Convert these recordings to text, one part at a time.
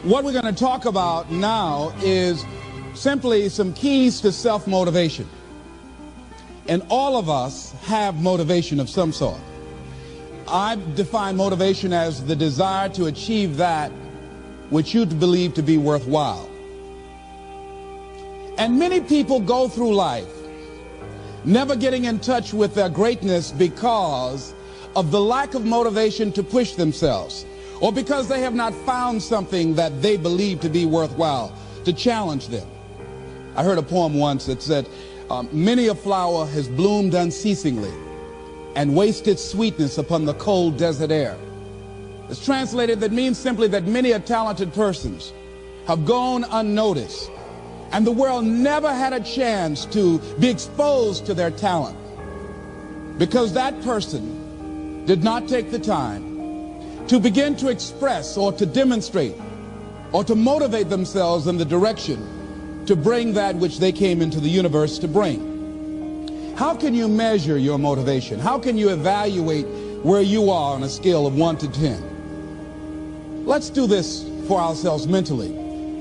What we're going to talk about now is simply some keys to self-motivation. And all of us have motivation of some sort. I define motivation as the desire to achieve that which you believe to be worthwhile. And many people go through life never getting in touch with their greatness because of the lack of motivation to push themselves, or because they have not found something that they believe to be worthwhile to challenge them. I heard a poem once that said, many a flower has bloomed unceasingly and wasted sweetness upon the cold desert air. It's translated, that means simply that many a talented persons have gone unnoticed, and the world never had a chance to be exposed to their talent because that person did not take the time to begin to express or to demonstrate or to motivate themselves in the direction to bring that which they came into the universe to bring. How can you measure your motivation? How can you evaluate where you are on a scale of 1 to 10? Let's do this for ourselves mentally.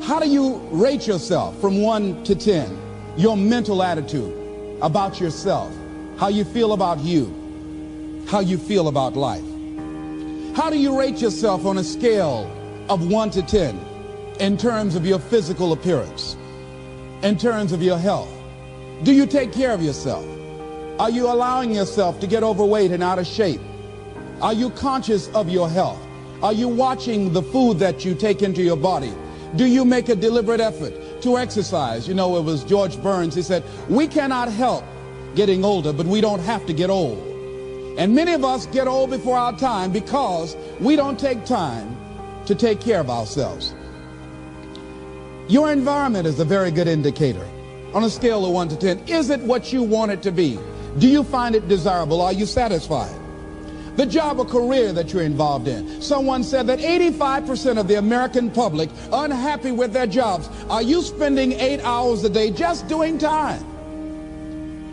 How do you rate yourself from 1 to 10? Your mental attitude about yourself, how you feel about you, how you feel about life. How do you rate yourself on a scale of 1 to 10 in terms of your physical appearance, in terms of your health? Do you take care of yourself? Are you allowing yourself to get overweight and out of shape? Are you conscious of your health? Are you watching the food that you take into your body? Do you make a deliberate effort to exercise? You know, it was George Burns. He said, we cannot help getting older, but we don't have to get old. And many of us get old before our time because we don't take time to take care of ourselves. Your environment is a very good indicator. On a scale of 1 to 10, is it what you want it to be? Do you find it desirable? Are you satisfied? The job or career that you're involved in. Someone said that 85% of the American public are unhappy with their jobs. Are you spending 8 hours a day just doing time?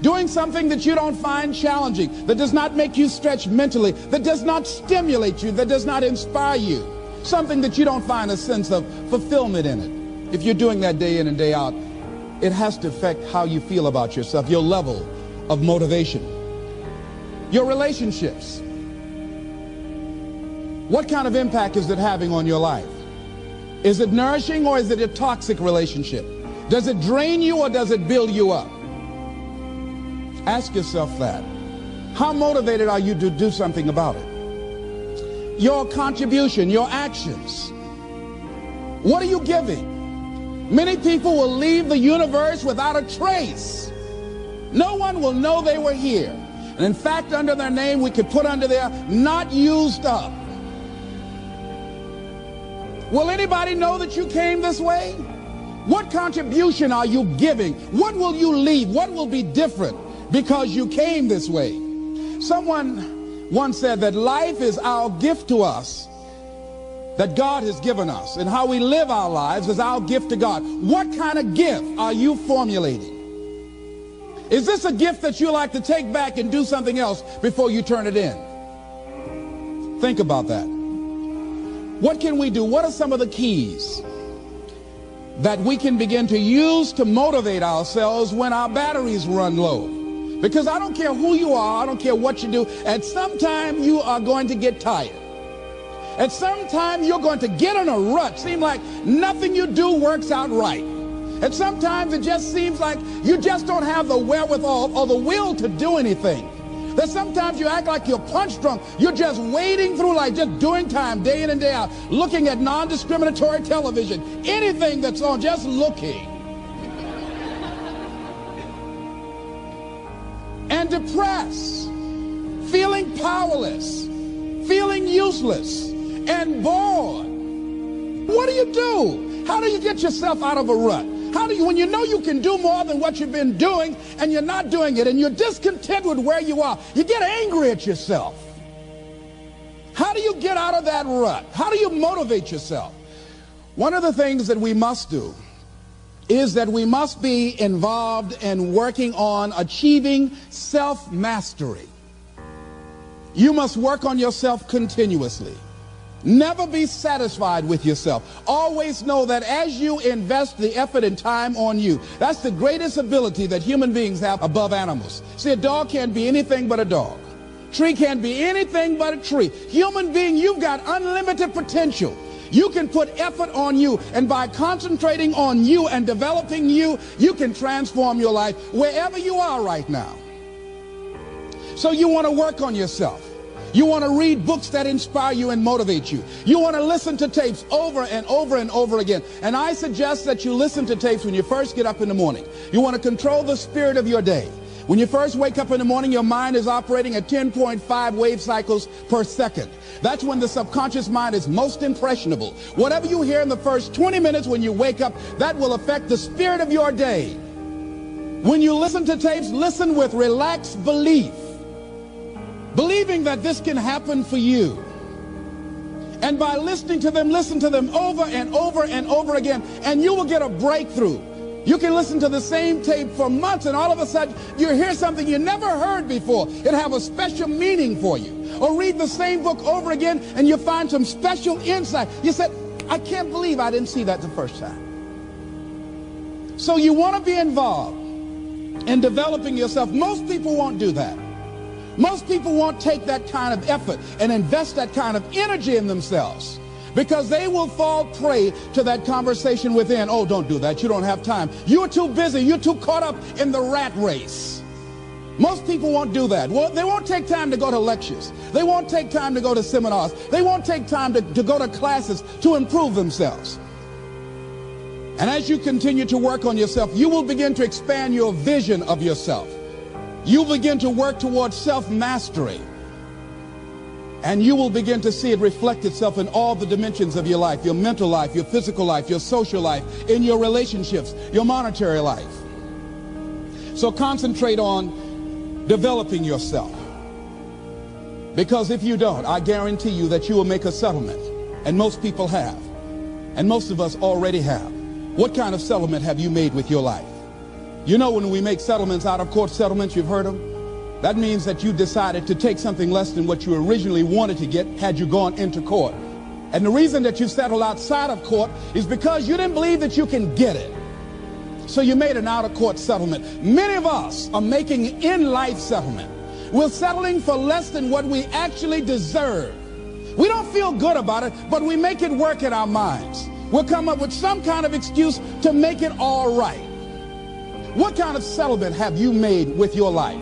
Doing something that you don't find challenging, that does not make you stretch mentally, that does not stimulate you, that does not inspire you. Something that you don't find a sense of fulfillment in it. If you're doing that day in and day out, it has to affect how you feel about yourself, your level of motivation. Your relationships. What kind of impact is it having on your life? Is it nourishing or is it a toxic relationship? Does it drain you or does it build you up? Ask yourself that. How motivated are you to do something about it? Your contribution, your actions. What are you giving? Many people will leave the universe without a trace. No one will know they were here. And in fact, under their name, we could put under there, not used up. Will anybody know that you came this way? What contribution are you giving? What will you leave? What will be different because you came this way? Someone once said that life is our gift to us that God has given us, and how we live our lives is our gift to God. What kind of gift are you formulating? Is this a gift that you like to take back and do something else before you turn it in? Think about that. What can we do? What are some of the keys that we can begin to use to motivate ourselves when our batteries run low? Because I don't care who you are, I don't care what you do, at some time you are going to get tired. At some time you're going to get in a rut. Seem like nothing you do works out right. And sometimes it just seems like you just don't have the wherewithal or the will to do anything. That sometimes you act like you're punch drunk. You're just wading through life, just doing time day in and day out, looking at non-discriminatory television, anything that's on, just looking. And depressed, feeling powerless, feeling useless, and bored. What do? How do you get yourself out of a rut? How do you, when you know you can do more than what you've been doing and you're not doing it and you're discontent with where you are, you get angry at yourself. How do you get out of that rut? How do you motivate yourself? One of the things that we must do is that we must be involved in working on achieving self-mastery. You must work on yourself continuously. Never be satisfied with yourself. Always know that as you invest the effort and time on you, that's the greatest ability that human beings have above animals. See, a dog can't be anything but a dog. Tree can't be anything but a tree. Human being, you've got unlimited potential. You can put effort on you, and by concentrating on you and developing you, you can transform your life wherever you are right now. So you want to work on yourself. You want to read books that inspire you and motivate you. You want to listen to tapes over and over and over again. And I suggest that you listen to tapes when you first get up in the morning. You want to control the spirit of your day. When you first wake up in the morning, your mind is operating at 10.5 wave cycles per second. That's when the subconscious mind is most impressionable. Whatever you hear in the first 20 minutes when you wake up, that will affect the spirit of your day. When you listen to tapes, listen with relaxed belief. Believing that this can happen for you. And by listening to them, listen to them over and over and over again, and you will get a breakthrough. You can listen to the same tape for months, and all of a sudden you hear something you never heard before. It have a special meaning for you. Or read the same book over again, and you find some special insight. You said, I can't believe I didn't see that the first time. So you want to be involved in developing yourself. Most people won't do that. Most people won't take that kind of effort and invest that kind of energy in themselves, because they will fall prey to that conversation within. Oh, don't do that. You don't have time. You're too busy. You're too caught up in the rat race. Most people won't do that. Well, they won't take time to go to lectures. They won't take time to go to seminars. They won't take time to go to classes to improve themselves. And as you continue to work on yourself, you will begin to expand your vision of yourself. You begin to work towards self-mastery, and you will begin to see it reflect itself in all the dimensions of your life, your mental life, your physical life, your social life, in your relationships, your monetary life. So concentrate on developing yourself, because if you don't, I guarantee you that you will make a settlement, and most people have, and most of us already have. What kind of settlement have you made with your life? You know, when we make settlements, out of court settlements, you've heard them, that means that you decided to take something less than what you originally wanted to get had you gone into court. And the reason that you settled outside of court is because you didn't believe that you can get it. So you made an out-of-court settlement. Many of us are making in-life settlement. We're settling for less than what we actually deserve. We don't feel good about it, but we make it work in our minds. We'll come up with some kind of excuse to make it all right. What kind of settlement have you made with your life?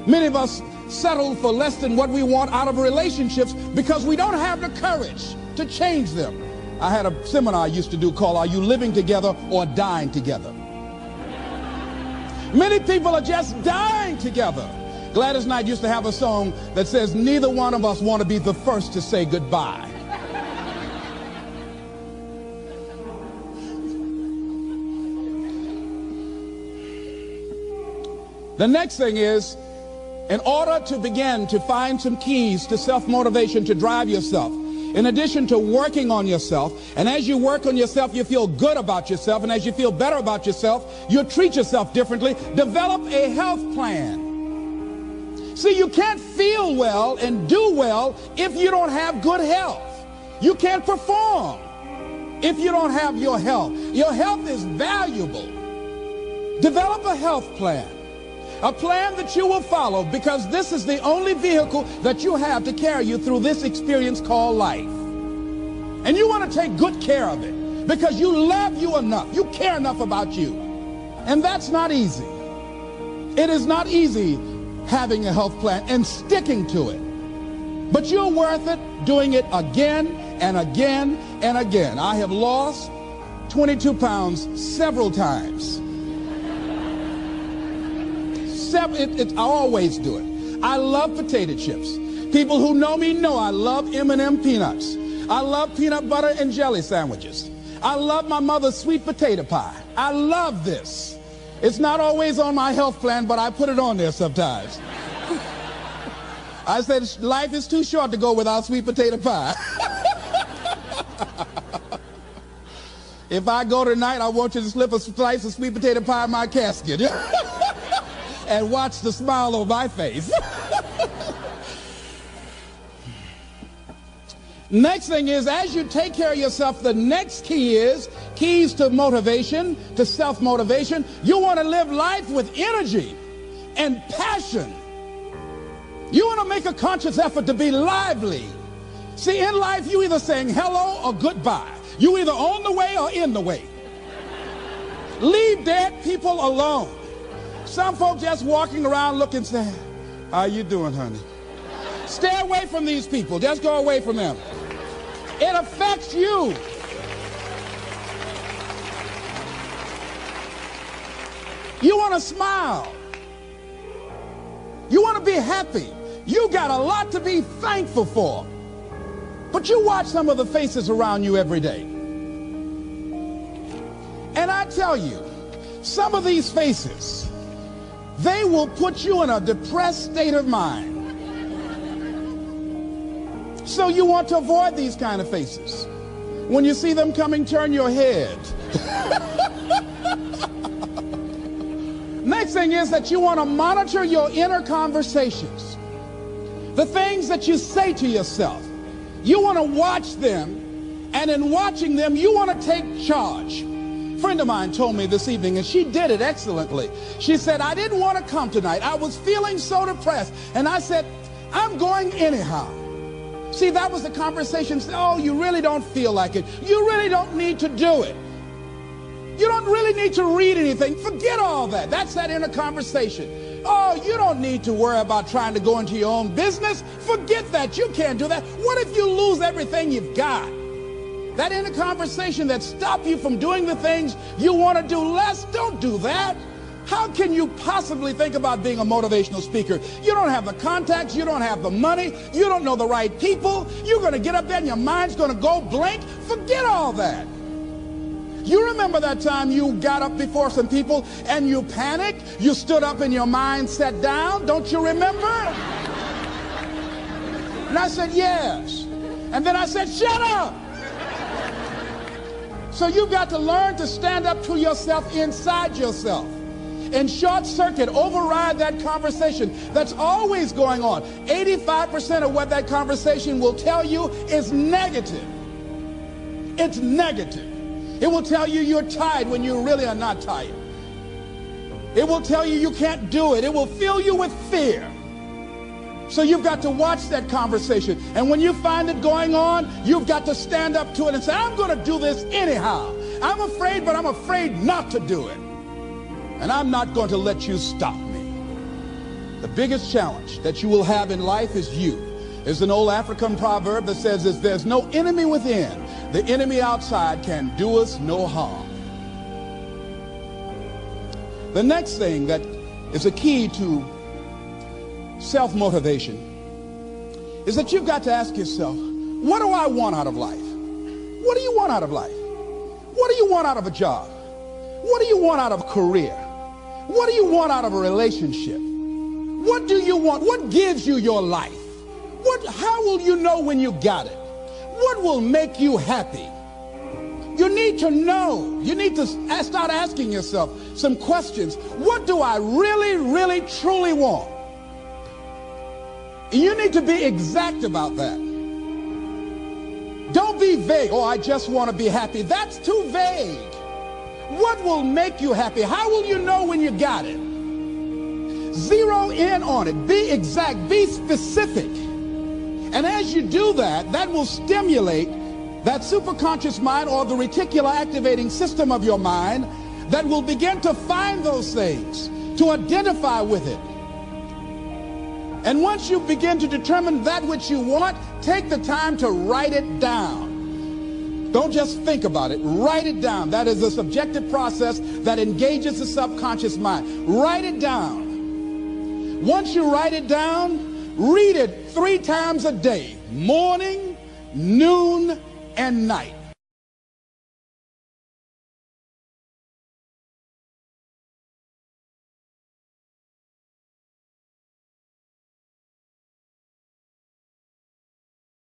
Many of us settle for less than what we want out of relationships because we don't have the courage to change them. I had a seminar I used to do called Are You Living Together or Dying Together? Many people are just dying together. Gladys Knight used to have a song that says, neither one of us want to be the first to say goodbye. The next thing is, in order to begin to find some keys to self-motivation to drive yourself, in addition to working on yourself, and as you work on yourself, you feel good about yourself, and as you feel better about yourself, you treat yourself differently. Develop a health plan. See, you can't feel well and do well if you don't have good health. You can't perform if you don't have your health. Your health is valuable. Develop a health plan. A plan that you will follow, because this is the only vehicle that you have to carry you through this experience called life. And you want to take good care of it because you love you enough. You care enough about you. And that's not easy. It is not easy having a health plan and sticking to it. But you're worth it doing it again and again and again. I have lost 22 pounds several times. I always do it. I love potato chips. People who know me know I love M&M peanuts. I love peanut butter and jelly sandwiches. I love my mother's sweet potato pie. I love this. It's not always on my health plan, but I put it on there sometimes. I said life is too short to go without sweet potato pie. If I go tonight, I want you to slip a slice of sweet potato pie in my casket. And watch the smile on my face. Next thing is, as you take care of yourself, the next key is keys to motivation, to self-motivation. You want to live life with energy and passion. You want to make a conscious effort to be lively. See, in life, you either saying hello or goodbye. You either on the way or in the way. Leave dead people alone. Some folks just walking around looking, saying, how you doing, honey? Stay away from these people. Just go away from them. It affects you. You want to smile. You want to be happy. You got a lot to be thankful for. But you watch some of the faces around you every day. And I tell you, some of these faces, they will put you in a depressed state of mind. So you want to avoid these kind of faces. When you see them coming, turn your head. Next thing is that you want to monitor your inner conversations. The things that you say to yourself. You want to watch them, and in watching them, you want to take charge. A friend of mine told me this evening, and she did it excellently. She said, I didn't want to come tonight. I was feeling so depressed. And I said, I'm going anyhow. See, that was the conversation. Oh, you really don't feel like it. You really don't need to do it. You don't really need to read anything. Forget all that. That's that inner conversation. Oh, you don't need to worry about trying to go into your own business. Forget that. You can't do that. What if you lose everything you've got? That inner conversation that stops you from doing the things you want to do less, don't do that. How can you possibly think about being a motivational speaker? You don't have the contacts. You don't have the money. You don't know the right people. You're going to get up there and your mind's going to go blank. Forget all that. You remember that time you got up before some people and you panicked? You stood up and your mind sat down? Don't you remember? And I said, yes. And then I said, shut up. So you've got to learn to stand up to yourself inside yourself. And short circuit, override that conversation that's always going on. 85% of what that conversation will tell you is negative. It's negative. It will tell you you're tired when you really are not tired. It will tell you you can't do it. It will fill you with fear. So you've got to watch that conversation. And when you find it going on, you've got to stand up to it and say, I'm going to do this anyhow. I'm afraid, but I'm afraid not to do it. And I'm not going to let you stop me. The biggest challenge that you will have in life is you. There's an old African proverb that says, if there's no enemy within, the enemy outside can do us no harm. The next thing that is a key to self-motivation is that you've got to ask yourself, what do I want out of life? What do you want out of life? What do you want out of a job? What do you want out of a career? What do you want out of a relationship? What do you want? What gives you your life? How will you know when you got it? What will make you happy? You need to know. You need to start asking yourself some questions. What do I really, really, truly want? You need to be exact about that. Don't be vague. Oh, I just want to be happy. That's too vague. What will make you happy? How will you know when you got it? Zero in on it. Be exact. Be specific. And as you do that, that will stimulate that superconscious mind or the reticular activating system of your mind that will begin to find those things, to identify with it. And once you begin to determine that which you want, take the time to write it down. Don't just think about it. Write it down. That is a subjective process that engages the subconscious mind. Write it down. Once you write it down, read it 3 times a day, morning, noon, and night.